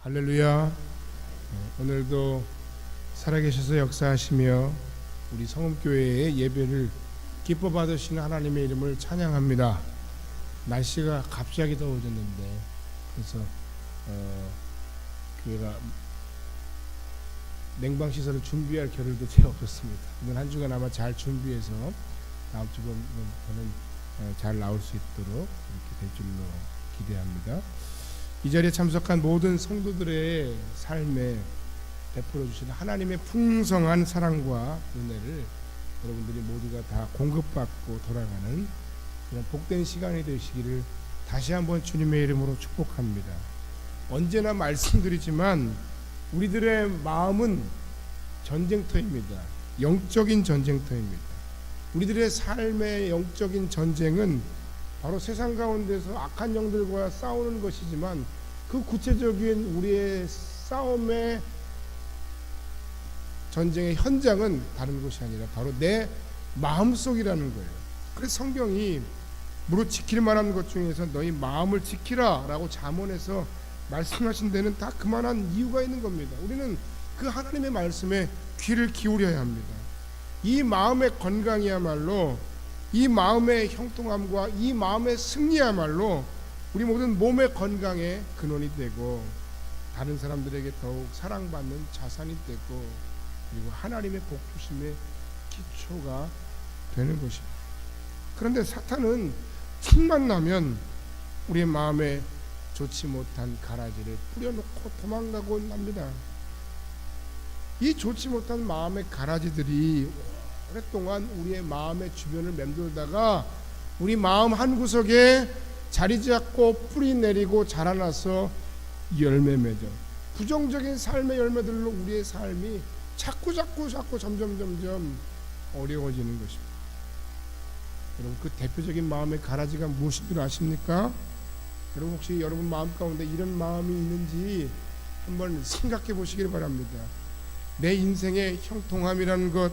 할렐루야. 오늘도 살아계셔서 역사하시며 우리 성읍교회의 예배를 기뻐 받으시는 하나님의 이름을 찬양합니다. 날씨가 갑자기 더워졌는데 그래서 교회가 냉방시설을 준비할 겨를도 채 없었습니다. 이번 한 주간 아마 잘 준비해서 다음 주부터는 잘 나올 수 있도록 이렇게 될 줄로 기대합니다. 이 자리에 참석한 모든 성도들의 삶에 베풀어 주시는 하나님의 풍성한 사랑과 은혜를 여러분들이 모두가 다 공급받고 돌아가는 그런 복된 시간이 되시기를 다시 한번 주님의 이름으로 축복합니다. 언제나 말씀드리지만 우리들의 마음은 전쟁터입니다. 영적인 전쟁터입니다. 우리들의 삶의 영적인 전쟁은 바로 세상 가운데서 악한 영들과 싸우는 것이지만 그 구체적인 우리의 싸움의 전쟁의 현장은 다른 곳이 아니라 바로 내 마음속이라는 거예요. 그래서 성경이 무릇 지킬 만한 것 중에서 너희 마음을 지키라 라고 잠언에서 말씀하신 데는 다 그만한 이유가 있는 겁니다. 우리는 그 하나님의 말씀에 귀를 기울여야 합니다. 이 마음의 건강이야말로, 이 마음의 형통함과 이 마음의 승리야말로 우리 모든 몸의 건강의 근원이 되고 다른 사람들에게 더욱 사랑받는 자산이 되고 그리고 하나님의 복주심의 기초가 되는 것입니다. 그런데 사탄은 틈만 나면 우리의 마음에 좋지 못한 가라지를 뿌려놓고 도망가곤 합니다. 이 좋지 못한 마음의 가라지들이 오랫동안 우리의 마음의 주변을 맴돌다가 우리 마음 한구석에 자리 잡고 뿌리 내리고 자라나서 열매 맺어 부정적인 삶의 열매들로 우리의 삶이 자꾸 점점 어려워지는 것입니다. 여러분, 그 대표적인 마음의 가라지가 무엇인 줄 아십니까? 여러분, 혹시 여러분 마음 가운데 이런 마음이 있는지 한번 생각해 보시길 바랍니다. 내 인생의 형통함이라는 것,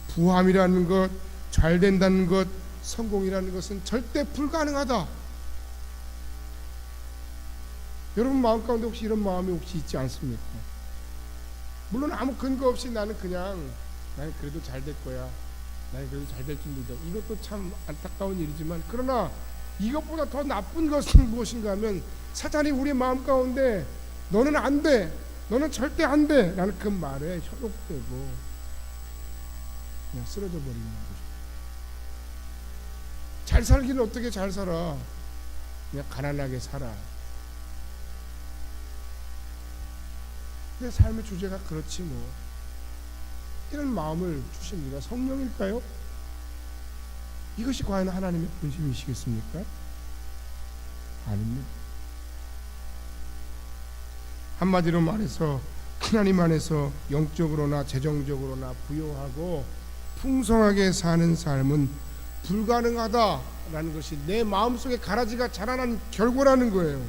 부함이라는 것, 잘 된다는 것, 성공이라는 것은 절대 불가능하다. 여러분 마음 가운데 혹시 이런 마음이 혹시 있지 않습니까? 물론 아무 근거 없이 나는 그래도 잘 될 거야, 나는 그래도 잘 될 줄 믿어. 이것도 참 안타까운 일이지만, 그러나 이것보다 더 나쁜 것은 무엇인가 하면 사탄이 우리 마음 가운데 너는 안 돼, 너는 절대 안 돼 라는 그 말에 현혹되고 그냥 쓰러져 버리는 거죠. 잘 살기는 어떻게 잘 살아? 그냥 가난하게 살아. 내 삶의 주제가 그렇지 뭐. 이런 마음을 주신 이가 성령일까요? 이것이 과연 하나님의 본심이시겠습니까? 아닙니다. 한마디로 말해서 하나님 안에서 영적으로나 재정적으로나 부요하고 풍성하게 사는 삶은 불가능하다라는 것이 내 마음속에 가라지가 자라난 결과라는 거예요.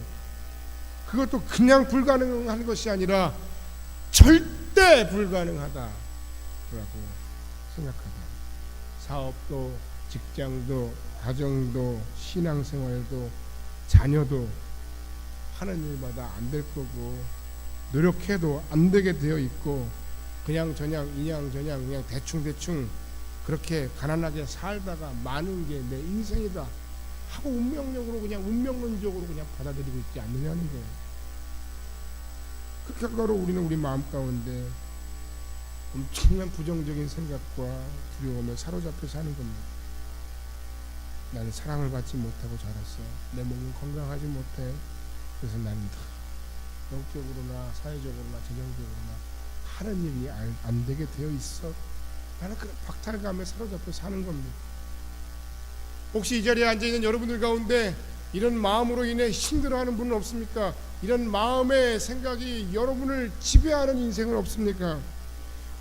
그것도 그냥 불가능한 것이 아니라 절대 불가능하다라고 생각하다. 사업도, 직장도, 가정도, 신앙생활도, 자녀도 하는 일마다 안 될 거고 노력해도 안 되게 되어 있고 그냥 그냥 대충 그렇게 가난하게 살다가 마는 게 내 인생이다 하고 운명론적으로 그냥 받아들이고 있지 않느냐는 거예요. 그 결과로 우리는 우리 마음 가운데 엄청난 부정적인 생각과 두려움에 사로잡혀 사는 겁니다. 나는 사랑을 받지 못하고 자랐어. 내 몸은 건강하지 못해. 그래서 나는 영적으로나 사회적으로나 재정적으로나 하는 일이 안 되게 되어 있어. 나는 그런 박탈감에 사로잡혀 사는 겁니다. 혹시 이 자리에 앉아있는 여러분들 가운데 이런 마음으로 인해 힘들어하는 분은 없습니까? 이런 마음의 생각이 여러분을 지배하는 인생은 없습니까?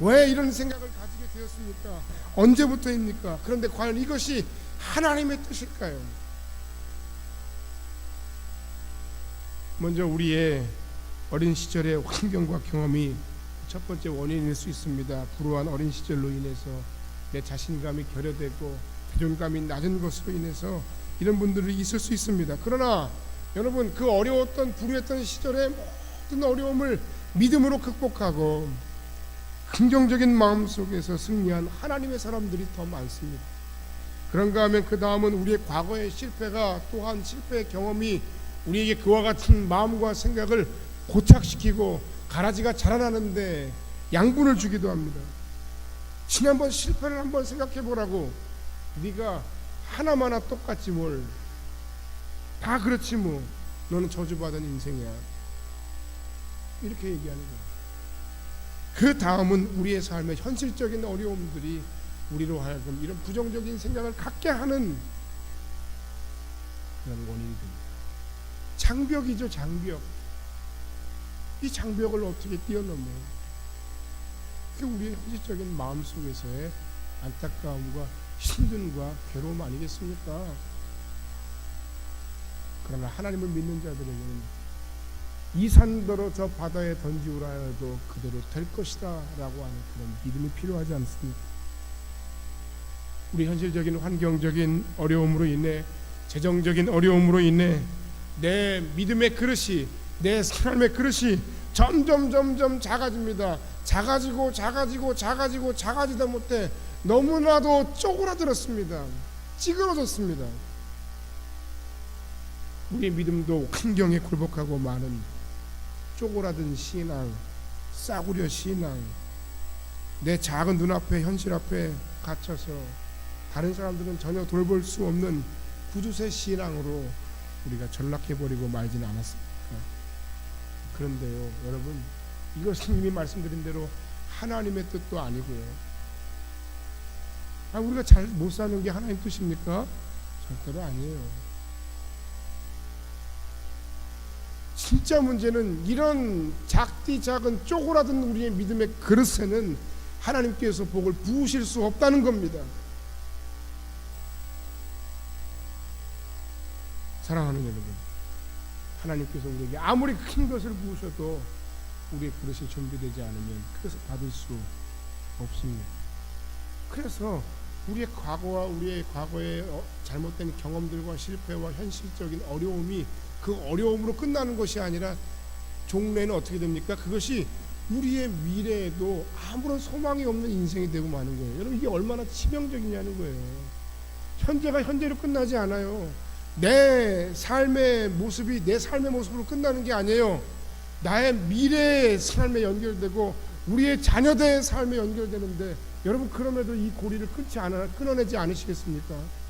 왜 이런 생각을 가지게 되었습니까? 언제부터입니까? 그런데 과연 이것이 하나님의 뜻일까요? 먼저 우리의 어린 시절의 환경과 경험이 첫 번째 원인일 수 있습니다. 불우한 어린 시절로 인해서 내 자신감이 결여되고 자존감이 낮은 것으로 인해서 이런 분들이 있을 수 있습니다. 그러나 여러분, 그 어려웠던 불우했던 시절에 어떤 어려움을 믿음으로 극복하고 긍정적인 마음 속에서 승리한 하나님의 사람들이 더 많습니다. 그런가 하면 그 다음은 우리의 과거의 실패가 또한 실패의 경험이 우리에게 그와 같은 마음과 생각을 고착시키고 가라지가 자라나는데 양분을 주기도 합니다. 지난번 실패를 한번 생각해 보라고. 네가 하나마나 똑같지 뭘. 다 그렇지 뭐. 너는 저주받은 인생이야. 이렇게 얘기하는 거예요. 그 다음은 우리의 삶의 현실적인 어려움들이 우리로 하여금 이런 부정적인 생각을 갖게 하는 그런 원인이 됩니다. 장벽이죠, 장벽. 이 장벽을 어떻게 뛰어넘어요? 그게 우리의 현실적인 마음 속에서의 안타까움과 힘듦과 괴로움 아니겠습니까? 그러나 하나님을 믿는 자들에게는 이 산더러 저 바다에 던지우라 해도 그대로 될 것이다 라고 하는 그런 믿음이 필요하지 않습니까? 우리 현실적인 환경적인 어려움으로 인해, 재정적인 어려움으로 인해 내 믿음의 그릇이, 내 삶의 그릇이 점점 작아집니다. 작아지다 못해 너무나도 쪼그라들었습니다. 찌그러졌습니다. 우리의 믿음도 환경에 굴복하고 많은 쪼그라든 신앙, 싸구려 신앙, 내 작은 눈앞에 현실 앞에 갇혀서 다른 사람들은 전혀 돌볼 수 없는 구두쇠 신앙으로 우리가 전락해버리고 말지는 않았습니까? 그런데요, 여러분, 이것은 이미 말씀드린 대로 하나님의 뜻도 아니고요. 우리가 잘 못 사는 게 하나님 뜻입니까? 절대로 아니에요. 진짜 문제는 이런 작디 작은 쪼그라든 우리의 믿음의 그릇에는 하나님께서 복을 부으실 수 없다는 겁니다. 사랑하는 여러분, 하나님께서 우리에게 아무리 큰 것을 부으셔도 우리의 그릇이 준비되지 않으면 그것을 받을 수 없습니다. 그래서 우리의 과거와 우리의 과거의 잘못된 경험들과 실패와 현실적인 어려움이 그 어려움으로 끝나는 것이 아니라 종래는 어떻게 됩니까? 그것이 우리의 미래에도 아무런 소망이 없는 인생이 되고 마는 거예요. 여러분, 이게 얼마나 치명적이냐는 거예요. 현재가 현재로 끝나지 않아요. 내 삶의 모습이 내 삶의 모습으로 끝나는 게 아니에요. 나의 미래의 삶에 연결되고 우리의 자녀들의 삶에 연결되는데, 여러분, 그럼에도 이 고리를 끊어내지 않으시겠습니까?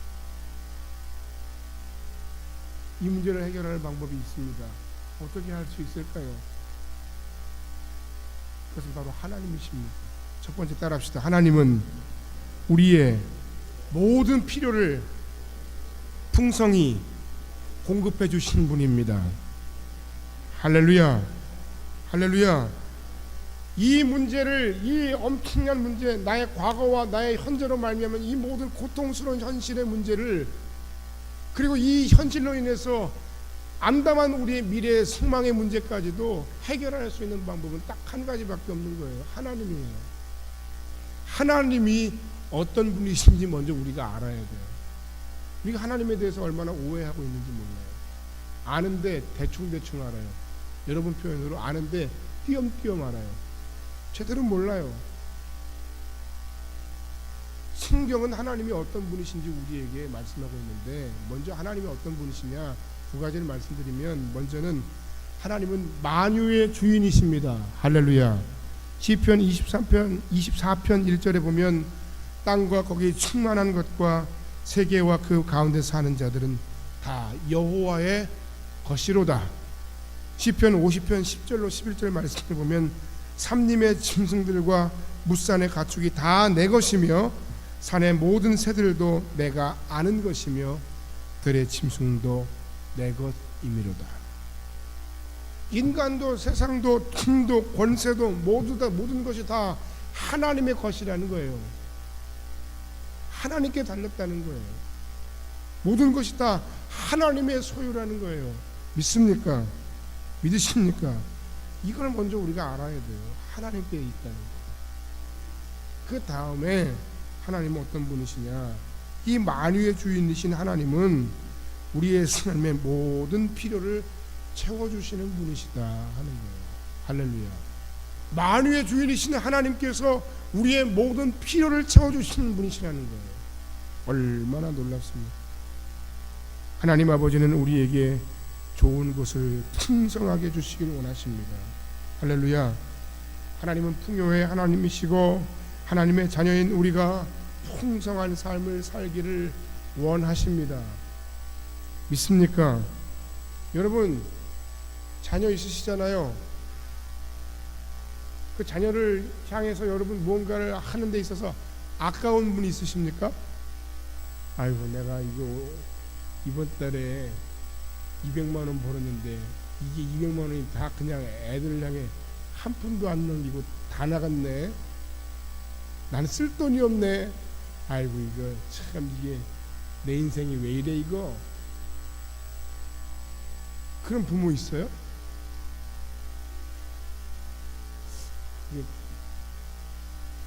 이 문제를 해결할 방법이 있습니다. 어떻게 할 수 있을까요? 그것은 바로 하나님이십니다. 첫 번째 따라합시다. 하나님은 우리의 모든 필요를 풍성히 공급해 주신 분입니다. 할렐루야, 할렐루야. 이 문제를, 이 엄청난 문제, 나의 과거와 나의 현재로 말미암은 이 모든 고통스러운 현실의 문제를, 그리고 이 현실로 인해서 암담한 우리의 미래의 소망의 문제까지도 해결할 수 있는 방법은 딱 한 가지밖에 없는 거예요. 하나님이에요. 하나님이 어떤 분이신지 먼저 우리가 알아야 돼요. 우리가 하나님에 대해서 얼마나 오해하고 있는지 몰라요. 아는데 대충 알아요. 여러분 표현으로 아는데 띄엄띄엄 알아요. 제대로 몰라요. 성경은 하나님이 어떤 분이신지 우리에게 말씀하고 있는데, 먼저 하나님이 어떤 분이시냐 두 가지를 말씀드리면, 먼저는 하나님은 만유의 주인이십니다. 할렐루야. 시편 24편 1절에 보면 땅과 거기 충만한 것과 세계와 그 가운데 사는 자들은 다 여호와의 것이로다. 시편 50편 10절로 11절 말씀을 보면 삼림의 짐승들과 무산의 가축이 다 내 것이며 산의 모든 새들도 내가 아는 것이며 들의 짐승도 내 것이미로다. 인간도 세상도 힘도 권세도 모든 것이 다 하나님의 것이라는 거예요. 하나님께 달렸다는 거예요. 모든 것이 다 하나님의 소유라는 거예요. 믿습니까? 믿으십니까? 이걸 먼저 우리가 알아야 돼요. 하나님께 있다는 거. 그 다음에 하나님은 어떤 분이시냐? 이 만유의 주인이신 하나님은 우리의 삶의 모든 필요를 채워주시는 분이시다 하는 거예요. 할렐루야. 만유의 주인이신 하나님께서 우리의 모든 필요를 채워주시는 분이시라는 거예요. 얼마나 놀랍습니까? 하나님 아버지는 우리에게 좋은 것을 풍성하게 주시길 원하십니다. 할렐루야. 하나님은 풍요의 하나님이시고 하나님의 자녀인 우리가 풍성한 삶을 살기를 원하십니다. 믿습니까? 여러분 자녀 있으시잖아요. 그 자녀를 향해서 여러분 무언가를 하는 데 있어서 아까운 분이 있으십니까? 아이고 내가 이거 이번 달에 200만 원 벌었는데 이게 200만 원이 다 그냥 애들을 향해 한 푼도 안 남기고 다 나갔네. 나는 쓸 돈이 없네. 아이고 이거 참 이게 내 인생이 왜 이래 이거. 그런 부모 있어요?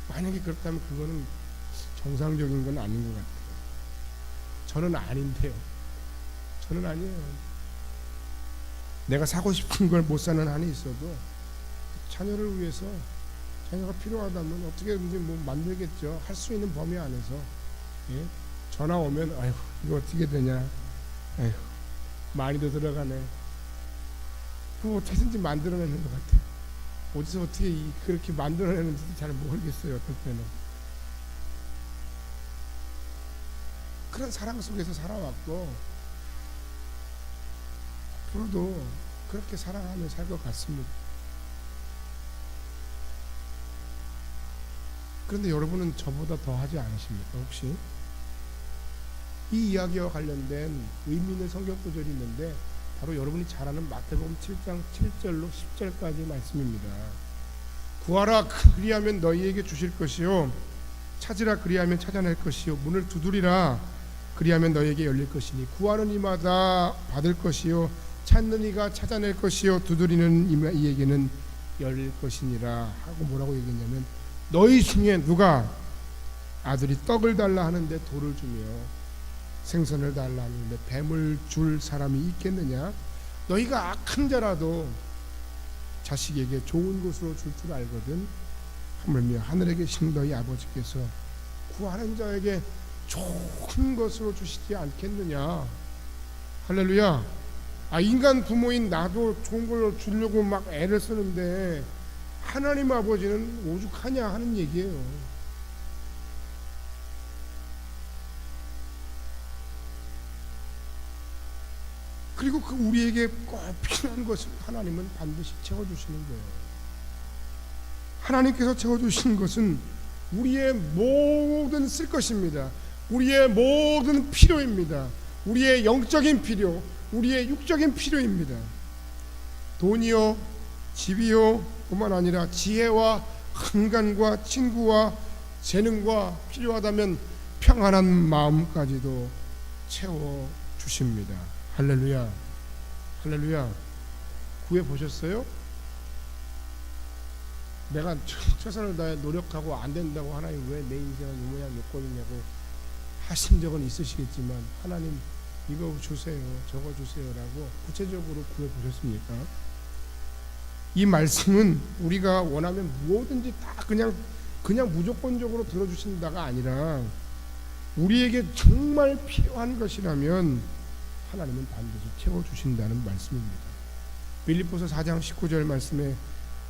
만약에 그렇다면 그거는 정상적인 건 아닌 것 같아요. 저는 아닌데요. 저는 아니에요. 내가 사고 싶은 걸 못 사는 한이 있어도 자녀를 위해서 자녀가 필요하다면 어떻게든지 뭐 만들겠죠. 할 수 있는 범위 안에서. 예? 전화 오면 아이고 이거 어떻게 되냐. 아이고 많이 더 들어가네. 그거 어떻게든지 만들어내는 것 같아요. 어디서 어떻게 그렇게 만들어내는지도 잘 모르겠어요. 어떨 때는. 그런 사랑 속에서 살아왔고 앞으로도 그렇게 사랑하며 살 것 같습니다. 그런데 여러분은 저보다 더 하지 않으십니까? 혹시 이 이야기와 관련된 의미 있는 성경 구절이 있는데 바로 여러분이 잘 아는 마태복음 7장 7절로 10절까지 말씀입니다. 구하라 그리하면 너희에게 주실 것이요 찾으라 그리하면 찾아낼 것이요 문을 두드리라 그리하면 너희에게 열릴 것이니 구하는 이마다 받을 것이요 찾는 이가 찾아낼 것이요 두드리는 이에게는 열릴 것이니라 하고 뭐라고 얘기했냐면 너희 중에 누가 아들이 떡을 달라 하는데 돌을 주며 생선을 달라 하는데 뱀을 줄 사람이 있겠느냐? 너희가 악한 자라도 자식에게 좋은 것으로 줄 줄 알거든. 하물며 하늘에 계신 너희 아버지께서 구하는 자에게 좋은 것으로 주시지 않겠느냐? 할렐루야. 인간 부모인 나도 좋은 걸 주려고 막 애를 쓰는데 하나님 아버지는 오죽하냐 하는 얘기예요. 그리고 그 우리에게 꼭 필요한 것을 하나님은 반드시 채워주시는 거예요. 하나님께서 채워주시는 것은 우리의 모든 쓸 것입니다. 우리의 모든 필요입니다. 우리의 영적인 필요, 우리의 육적인 필요입니다. 돈이요, 집이요 뿐만 아니라 지혜와 건강과 친구와 재능과 필요하다면 평안한 마음까지도 채워주십니다. 할렐루야. 할렐루야. 구해보셨어요? 내가 최선을 다해 노력하고 안 된다고 하나님 왜 내 인생을 이 모양 몇 꼴이냐고 하신 적은 있으시겠지만 하나님 이거 주세요 저거 주세요 라고 구체적으로 구해보셨습니까? 이 말씀은 우리가 원하면 무엇든지 다 그냥 무조건적으로 들어주신다가 아니라 우리에게 정말 필요한 것이라면 하나님은 반드시 채워주신다는 말씀입니다. 빌립보서 4장 19절 말씀에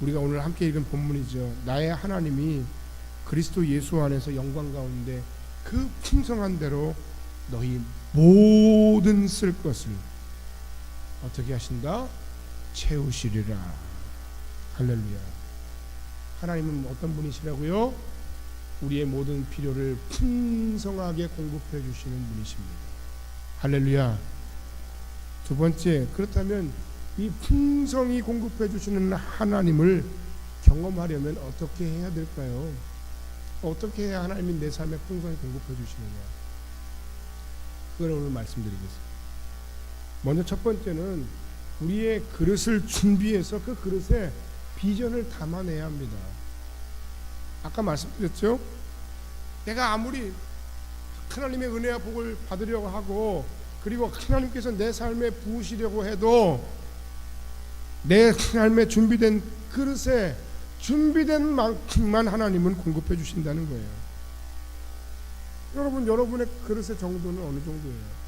우리가 오늘 함께 읽은 본문이죠. 나의 하나님이 그리스도 예수 안에서 영광 가운데 그 풍성한 대로 너희 모든 쓸 것을 어떻게 하신다? 채우시리라. 할렐루야. 하나님은 어떤 분이시라고요? 우리의 모든 필요를 풍성하게 공급해 주시는 분이십니다. 할렐루야. 두 번째, 그렇다면 이 풍성히 공급해 주시는 하나님을 경험하려면 어떻게 해야 될까요? 어떻게 해야 하나님이 내 삶에 풍성히 공급해 주시느냐? 그걸 오늘 말씀드리겠습니다. 먼저 첫 번째는 우리의 그릇을 준비해서 그 그릇에 비전을 담아내야 합니다. 아까 말씀드렸죠? 내가 아무리 하나님의 은혜와 복을 받으려고 하고 그리고 하나님께서 내 삶에 부으시려고 해도 내 삶에 준비된 그릇에 준비된 만큼만 하나님은 공급해 주신다는 거예요. 여러분, 여러분의 그릇의 정도는 어느 정도예요?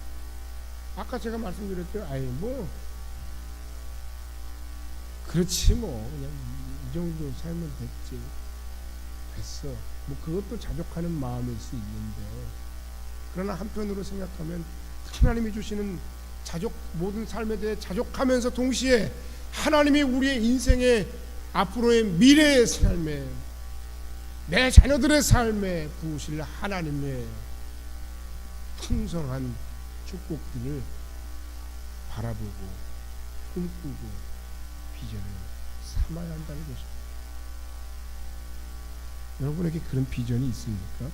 아까 제가 말씀드렸죠. 아이 뭐 그렇지 뭐 그냥 이 정도 살면 됐어. 뭐 그것도 자족하는 마음일 수 있는데, 그러나 한편으로 생각하면 하나님이 주시는 모든 삶에 대해 자족하면서 동시에 하나님이 우리의 인생의 앞으로의 미래의 삶에, 내 자녀들의 삶에 부으실 하나님의 풍성한 축복들을 바라보고 꿈꾸고 비전을 삼아야 한다는 것입니다. 여러분에게 그런 비전이 있습니까?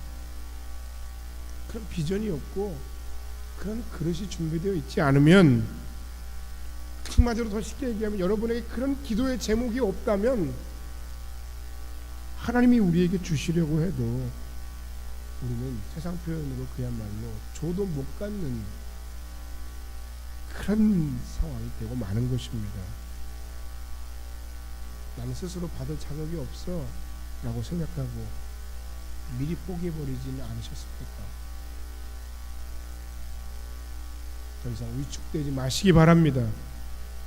그런 비전이 없고 그런 그릇이 준비되어 있지 않으면, 한마디로 더 쉽게 얘기하면 여러분에게 그런 기도의 제목이 없다면 하나님이 우리에게 주시려고 해도 우리는 세상 표현으로 그야말로 줘도 못 갖는 그런 상황이 되고 마는 것입니다. 나는 스스로 받을 자격이 없어 라고 생각하고 미리 포기해버리지는 않으셨습니까? 더 이상 위축되지 마시기 바랍니다.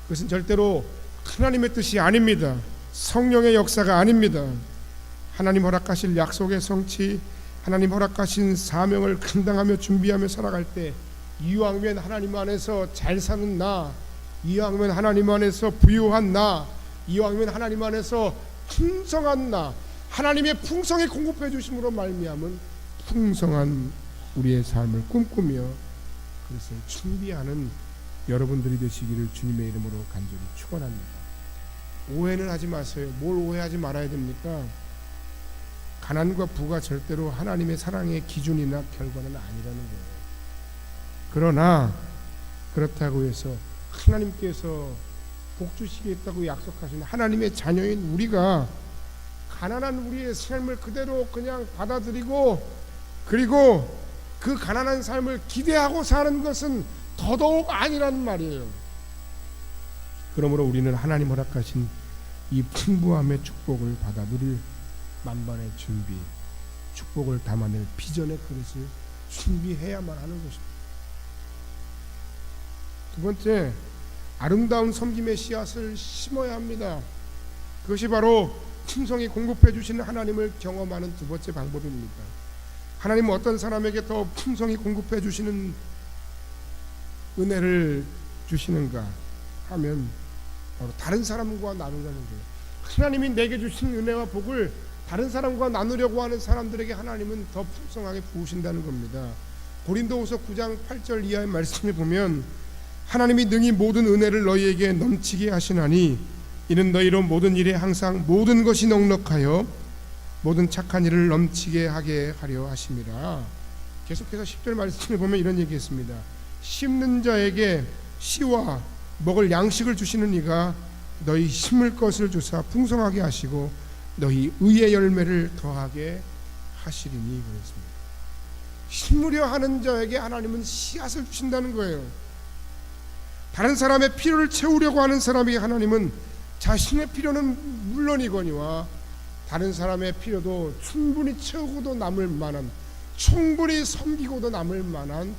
그것은 절대로 하나님의 뜻이 아닙니다. 성령의 역사가 아닙니다. 하나님 허락하실 약속의 성취, 하나님 허락하신 사명을 감당하며 준비하며 살아갈 때, 이왕이면 하나님 안에서 잘 사는 나, 이왕이면 하나님 안에서 부유한 나, 이왕이면 하나님 안에서 풍성한 나, 하나님의 풍성히 공급해 주심으로 말미암은 풍성한 우리의 삶을 꿈꾸며 그것을 준비하는 여러분들이 되시기를 주님의 이름으로 간절히 축원합니다. 오해는 하지 마세요. 뭘 오해하지 말아야 됩니까? 가난과 부가 절대로 하나님의 사랑의 기준이나 결과는 아니라는 거예요. 그러나 그렇다고 해서 하나님께서 복 주시겠다고 약속하신 하나님의 자녀인 우리가 가난한 우리의 삶을 그대로 그냥 받아들이고, 그리고 그 가난한 삶을 기대하고 사는 것은 더더욱 아니라는 말이에요. 그러므로 우리는 하나님 허락하신 이 풍부함의 축복을 받아 누릴 만반의 준비, 축복을 담아낼 비전의 그릇을 준비해야만 하는 것입니다. 두 번째, 아름다운 섬김의 씨앗을 심어야 합니다. 그것이 바로 풍성히 공급해 주시는 하나님을 경험하는 두 번째 방법입니다. 하나님은 어떤 사람에게 더 풍성히 공급해 주시는 은혜를 주시는가 하면 바로 다른 사람과 나누는 거예요. 하나님이 내게 주신 은혜와 복을 다른 사람과 나누려고 하는 사람들에게 하나님은 더 풍성하게 부으신다는 겁니다. 고린도후서 9장 8절 이하의 말씀을 보면, 하나님이 능히 모든 은혜를 너희에게 넘치게 하시나니 이는 너희로 모든 일에 항상 모든 것이 넉넉하여 모든 착한 일을 넘치게 하게 하려 하심이라. 계속해서 10절 말씀을 보면 이런 얘기했습니다. 심는 자에게 씨와 먹을 양식을 주시는 이가 너희 심을 것을 주사 풍성하게 하시고 너희 의의 열매를 더하게 하시리니 그랬습니다. 심으려 하는 자에게 하나님은 씨앗을 주신다는 거예요. 다른 사람의 필요를 채우려고 하는 사람에게 하나님은 자신의 필요는 물론이거니와 다른 사람의 필요도 충분히 채우고도 남을 만한, 충분히 섬기고도 남을 만한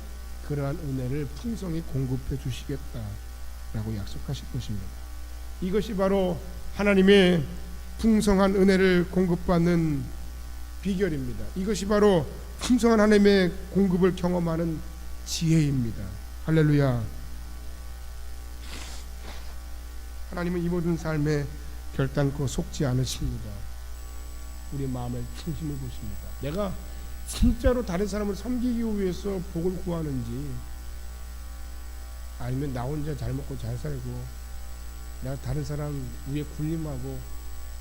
그러한 은혜를 풍성히 공급해 주시겠다라고 약속하실 것입니다. 이것이 바로 하나님의 풍성한 은혜를 공급받는 비결입니다. 이것이 바로 풍성한 하나님의 공급을 경험하는 지혜입니다. 할렐루야. 하나님은 이 모든 삶에 결단코 속지 않으십니다. 우리 마음의 중심을 보십니다. 내가 진짜로 다른 사람을 섬기기 위해서 복을 구하는지, 아니면 나 혼자 잘 먹고 잘 살고 내가 다른 사람 위에 군림하고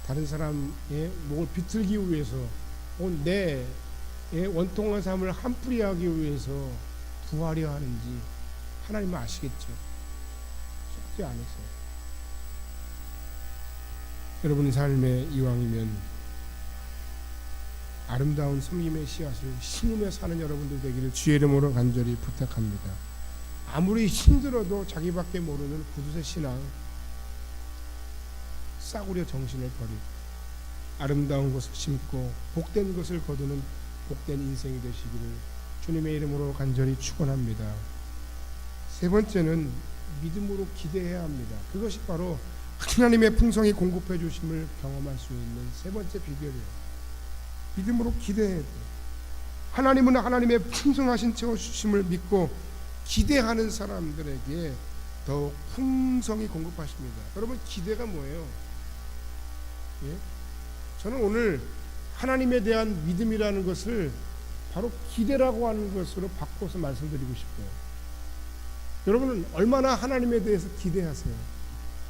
다른 사람의 목을 비틀기 위해서 내 원통한 삶을 한풀이하기 위해서 구하려 하는지 하나님은 아시겠죠. 속지 않으세요. 여러분 삶의 이왕이면 아름다운 섬김의 씨앗을 심으며 사는 여러분들 되기를 주의 이름으로 간절히 부탁합니다. 아무리 힘들어도 자기밖에 모르는 구두쇠 신앙, 싸구려 정신을 버리고 아름다운 것을 심고 복된 것을 거두는 복된 인생이 되시기를 주님의 이름으로 간절히 축원합니다. 세 번째는 믿음으로 기대해야 합니다. 그것이 바로 하나님의 풍성히 공급해 주심을 경험할 수 있는 세 번째 비결이에요. 믿음으로 기대해야 돼요. 하나님은 하나님의 풍성하신 채워주심을 믿고 기대하는 사람들에게 더욱 풍성히 공급하십니다. 여러분, 기대가 뭐예요? 예? 저는 오늘 하나님에 대한 믿음이라는 것을 바로 기대라고 하는 것으로 바꿔서 말씀드리고 싶어요. 여러분은 얼마나 하나님에 대해서 기대하세요?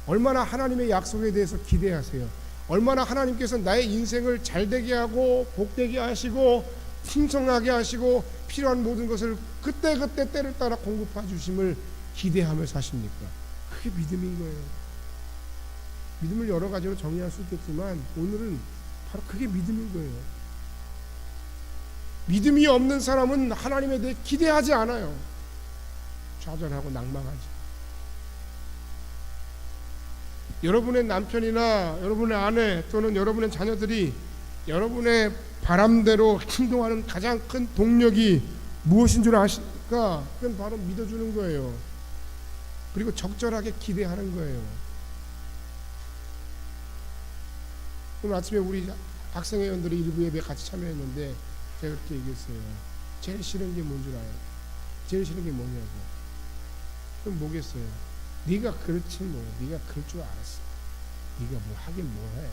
얼마나 하나님의 약속에 대해서 기대하세요? 얼마나 하나님께서 나의 인생을 잘되게 하고 복되게 하시고 풍성하게 하시고 필요한 모든 것을 그때그때 때를 따라 공급해 주심을 기대하며 사십니까? 그게 믿음인 거예요. 믿음을 여러 가지로 정의할 수 있겠지만 오늘은 바로 그게 믿음인 거예요. 믿음이 없는 사람은 하나님에 대해 기대하지 않아요. 좌절하고 낭망하지. 여러분의 남편이나 여러분의 아내 또는 여러분의 자녀들이 여러분의 바람대로 행동하는 가장 큰 동력이 무엇인 줄 아십니까? 그건 바로 믿어주는 거예요. 그리고 적절하게 기대하는 거예요. 오늘 아침에 우리 학생회원들이 일부 예배 같이 참여했는데 제가 그렇게 얘기했어요. 제일 싫은 게 뭔 줄 알아요? 제일 싫은 게 뭐냐고. 그럼 뭐겠어요? 네가 그렇지 뭐. 네가 그럴 줄 알았어. 네가 뭐 하긴 뭐 해.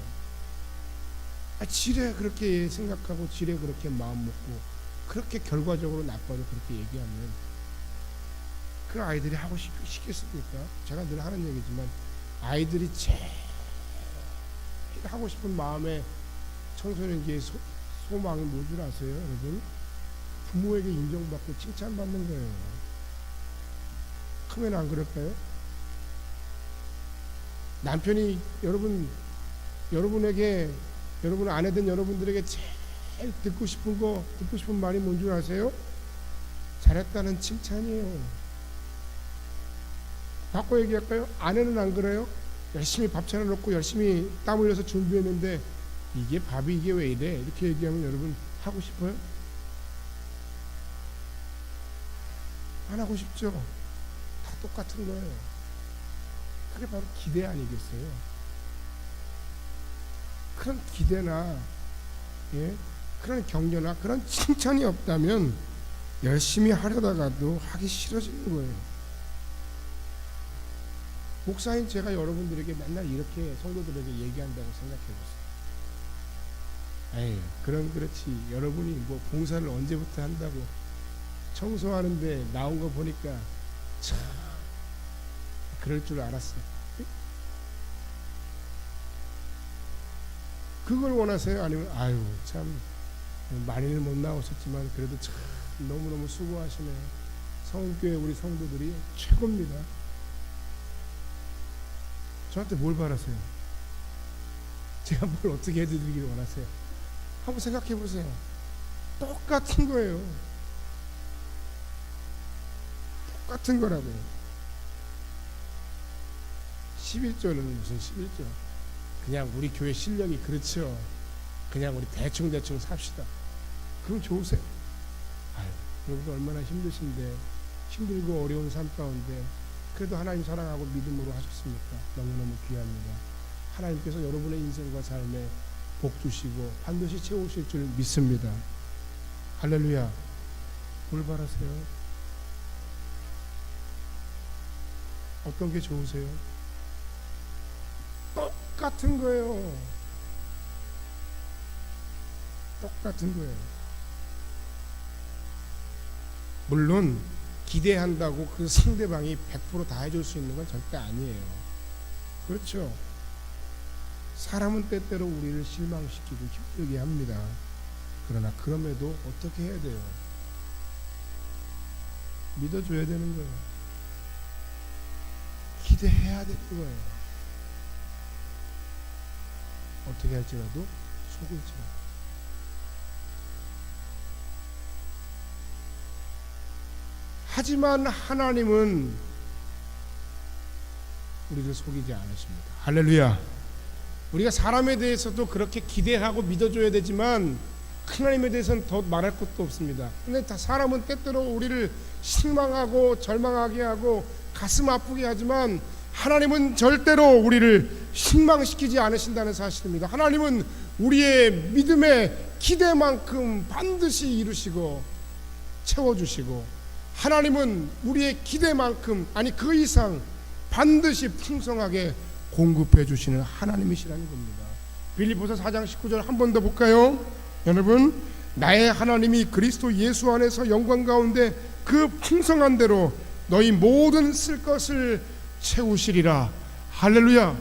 지레 그렇게 생각하고 지레 그렇게 마음 먹고 그렇게 결과적으로 나빠도 그렇게 얘기하면 그 아이들이 하고 싶겠습니까? 제가 늘 하는 얘기지만 아이들이 제일 하고 싶은 마음에 청소년기의 소망이 뭔 줄 아세요, 여러분? 부모에게 인정받고 칭찬받는 거예요. 크면 안 그럴까요? 남편이 여러분에게 여러분 아내된 여러분들에게 제일 듣고 싶은 말이 뭔 줄 아세요? 잘했다는 칭찬이에요. 바꿔 얘기할까요? 아내는 안 그래요? 열심히 밥 차려놓고 열심히 땀 흘려서 준비했는데 이게 밥이 이게 왜 이래? 이렇게 얘기하면 여러분 하고 싶어요? 안 하고 싶죠? 다 똑같은 거예요. 그게 바로 기대 아니겠어요? 그런 기대나 그런 격려나 그런 칭찬이 없다면 열심히 하려다가도 하기 싫어지는 거예요. 목사인 제가 여러분들에게 맨날 이렇게 성도들에게 얘기한다고 생각해 보세요. 에이, 그렇지. 여러분이 뭐 봉사를 언제부터 한다고 청소하는데 나온 거 보니까 참 그럴 줄 알았어. 그걸 원하세요? 아니면 아유 참 많이는 못 나오셨지만 그래도 참 너무너무 수고하시네요. 성교회 우리 성도들이 최고입니다. 저한테 뭘 바라세요? 제가 뭘 어떻게 해드리길 원하세요? 한번 생각해 보세요. 똑같은 거예요. 똑같은 거라고요. 11조는 무슨 11조? 그냥 우리 교회 실력이 그렇죠. 그냥 우리 대충 삽시다. 그럼 좋으세요. 아유, 여러분도 얼마나 힘드신데 힘들고 어려운 삶 가운데 그래도 하나님 사랑하고 믿음으로 하셨습니까? 너무너무 귀합니다. 하나님께서 여러분의 인생과 삶에 복 주시고 반드시 채우실 줄 믿습니다. 할렐루야. 뭘 바라세요? 어떤 게 좋으세요? 똑같은 거예요. 똑같은 거예요. 물론 기대한다고 그 상대방이 100% 다 해줄 수 있는 건 절대 아니에요. 그렇죠. 사람은 때때로 우리를 실망시키고 힘들게 합니다. 그러나 그럼에도 어떻게 해야 돼요? 믿어줘야 되는 거예요. 기대해야 되는 거예요. 어떻게 할지라도 속을지라도. 하지만 하나님은 우리를 속이지 않으십니다. 할렐루야. 우리가 사람에 대해서도 그렇게 기대하고 믿어줘야 되지만 하나님에 대해서는 더 말할 것도 없습니다. 근데 사람은 때때로 우리를 실망하고 절망하게 하고 가슴 아프게 하지만 하나님은 절대로 우리를 실망시키지 않으신다는 사실입니다. 하나님은 우리의 믿음의 기대만큼 반드시 이루시고 채워주시고, 하나님은 우리의 기대만큼 아니 그 이상 반드시 풍성하게 공급해 주시는 하나님이시라는 겁니다. 빌립보서 4장 19절 한 번 더 볼까요? 여러분, 나의 하나님이 그리스도 예수 안에서 영광 가운데 그 풍성한 대로 너희 모든 쓸 것을 채우시리라. 할렐루야.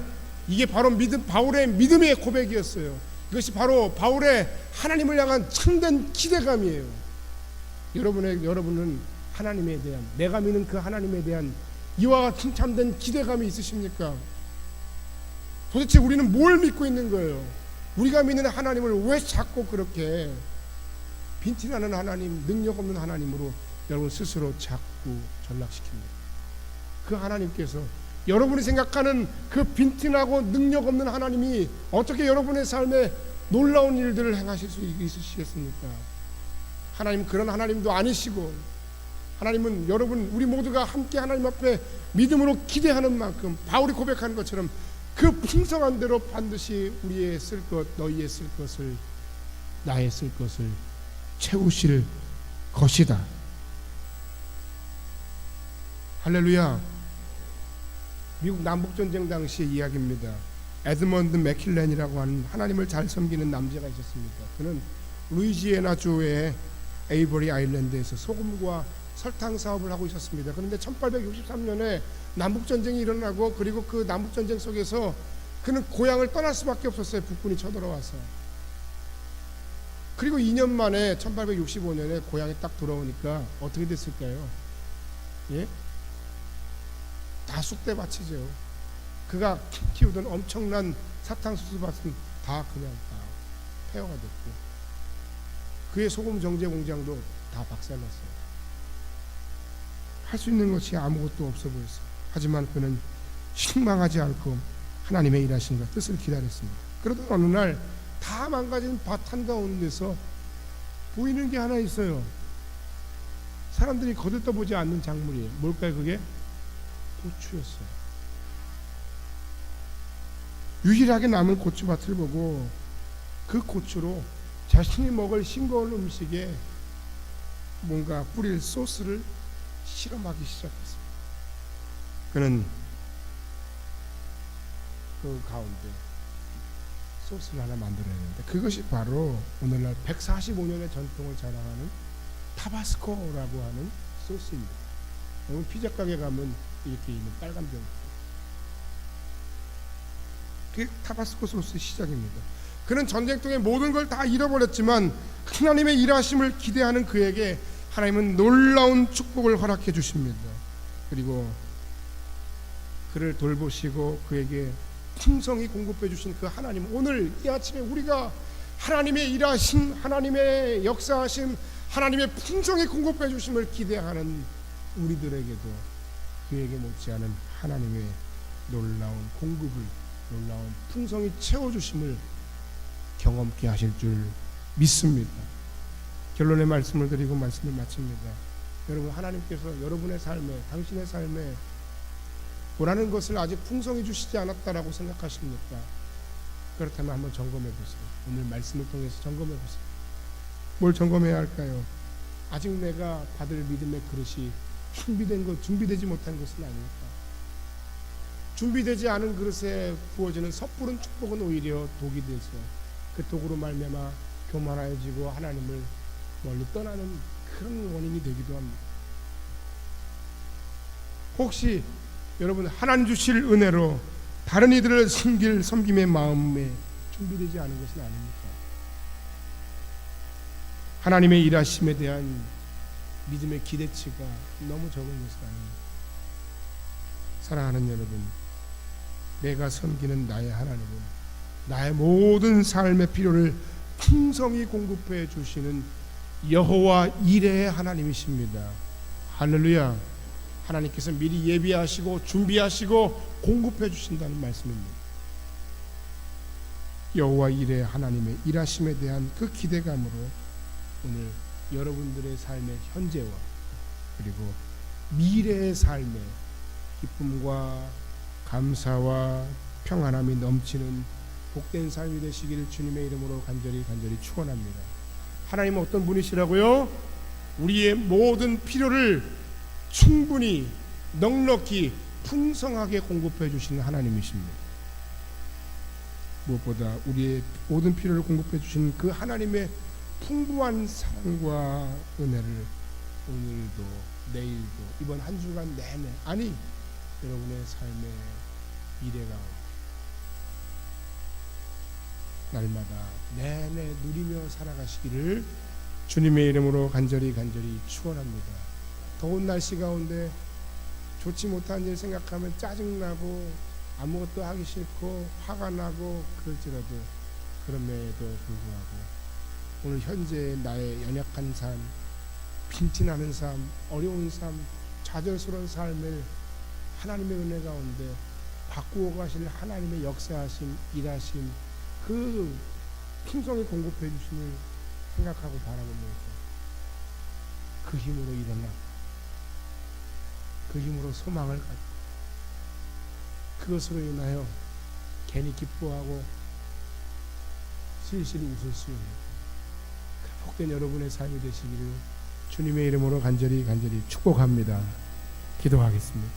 이게 바로 바울의 믿음의 고백이었어요. 이것이 바로 바울의 하나님을 향한 참된 기대감이에요. 여러분은 하나님에 대한, 내가 믿는 그 하나님에 대한 이와 같은 참된 기대감이 있으십니까? 도대체 우리는 뭘 믿고 있는 거예요? 우리가 믿는 하나님을 왜 자꾸 그렇게 빈티나는 하나님, 능력 없는 하나님으로 여러분 스스로 자꾸 전락시킵니다? 그 하나님께서 여러분이 생각하는 그 빈티나고 능력 없는 하나님이 어떻게 여러분의 삶에 놀라운 일들을 행하실 수 있으시겠습니까? 하나님 그런 하나님도 아니시고, 하나님은 여러분 우리 모두가 함께 하나님 앞에 믿음으로 기대하는 만큼 바울이 고백하는 것처럼 그 풍성한 대로 반드시 우리의 쓸 것, 너희의 쓸 것을, 나의 쓸 것을 채우실 것이다. 할렐루야. 미국 남북전쟁 당시의 이야기입니다. 에드먼드 맥킬렌이라고 하는 하나님을 잘 섬기는 남자가 있었습니다. 그는 루이지애나주의 에이버리 아일랜드에서 소금과 설탕 사업을 하고 있었습니다. 그런데 1863년에 남북전쟁이 일어나고, 그리고 그 남북전쟁 속에서 그는 고향을 떠날 수밖에 없었어요. 북군이 쳐들어와서. 그리고 2년 만에 1865년에 고향에 딱 돌아오니까 어떻게 됐을까요? 예? 다 쑥대밭이죠. 그가 키우던 엄청난 사탕수수 밭은 다 그냥 다 폐허가 됐고, 그의 소금 정제 공장도 다 박살났어요. 할 수 있는 것이 아무것도 없어 보였어요. 하지만 그는 실망하지 않고 하나님의 일하심과 뜻을 기다렸습니다. 그러던 어느 날 다 망가진 밭 한가운데서 보이는 게 하나 있어요. 사람들이 거들떠보지 않는 작물이에요. 뭘까요? 그게 고추였어요. 유일하게 남은 고추밭을 보고 그 고추로 자신이 먹을 싱거운 음식에 뭔가 뿌릴 소스를 실험하기 시작했습니다. 그는 그 가운데 소스를 하나 만들어냈는데 그것이 바로 오늘날 145년의 전통을 자랑하는 타바스코라고 하는 소스입니다. 여러분 피자 가게 가면 이렇게 있는 빨간 병, 그게 타바스코 소스의 시작입니다. 그는 전쟁통에 모든 걸 다 잃어버렸지만 하나님의 일하심을 기대하는 그에게 하나님은 놀라운 축복을 허락해 주십니다. 그리고 그를 돌보시고 그에게 풍성히 공급해 주신 그 하나님, 오늘 이 아침에 우리가 하나님의 일하심, 하나님의 역사하심, 하나님의 풍성히 공급해 주심을 기대하는 우리들에게도 그에게 못지않은 하나님의 놀라운 공급을, 놀라운 풍성히 채워주심을 경험케 하실 줄 믿습니다. 결론의 말씀을 드리고 말씀을 마칩니다. 여러분, 하나님께서 여러분의 삶에, 당신의 삶에 원하는 것을 아직 풍성히 주시지 않았다라고 생각하십니까? 그렇다면 한번 점검해 보세요. 오늘 말씀을 통해서 점검해 보세요. 뭘 점검해야 할까요? 아직 내가 받을 믿음의 그릇이 준비되지 못한 것은 아닐까? 준비되지 않은 그릇에 부어지는 섣부른 축복은 오히려 독이 돼서 그 독으로 말미암아 교만해지고 하나님을 멀리 떠나는 그런 원인이 되기도 합니다. 혹시 여러분 하나님 주실 은혜로 다른 이들을 섬김의 마음에 준비되지 않은 것은 아닙니까? 하나님의 일하심에 대한 믿음의 기대치가 너무 적은 것은 아닙니다. 사랑하는 여러분, 내가 섬기는 나의 하나님은 나의 모든 삶의 필요를 풍성히 공급해 주시는 여호와 이레의 하나님이십니다. 할렐루야. 하나님께서 미리 예비하시고 준비하시고 공급해 주신다는 말씀입니다. 여호와 일의 하나님의 일하심에 대한 그 기대감으로 오늘 여러분들의 삶의 현재와 그리고 미래의 삶의 기쁨과 감사와 평안함이 넘치는 복된 삶이 되시기를 주님의 이름으로 간절히 축원합니다. 하나님은 어떤 분이시라고요? 우리의 모든 필요를 충분히 넉넉히 풍성하게 공급해 주시는 하나님이십니다. 무엇보다 우리의 모든 필요를 공급해 주신 그 하나님의 풍부한 사랑과 은혜를 오늘도 내일도 이번 한 주간 내내 아니 여러분의 삶의 미래가 날마다 내내 누리며 살아가시기를 주님의 이름으로 간절히 축원합니다. 더운 날씨 가운데 좋지 못한 일 생각하면 짜증나고 아무것도 하기 싫고 화가 나고 그럴지라도 그럼에도 불구하고 오늘 현재 나의 연약한 삶, 빈티나는 삶, 어려운 삶, 좌절스러운 삶을 하나님의 은혜 가운데 바꾸어 가실 하나님의 역사하심, 일하심 그 풍성히 공급해 주심을 생각하고 바라보면서 그 힘으로 일어나 그 힘으로 소망을 갖고 그것으로 인하여 괜히 기뻐하고 실실히 웃을 수 있는 그 복된 여러분의 삶이 되시기를 주님의 이름으로 간절히 축복합니다. 기도하겠습니다.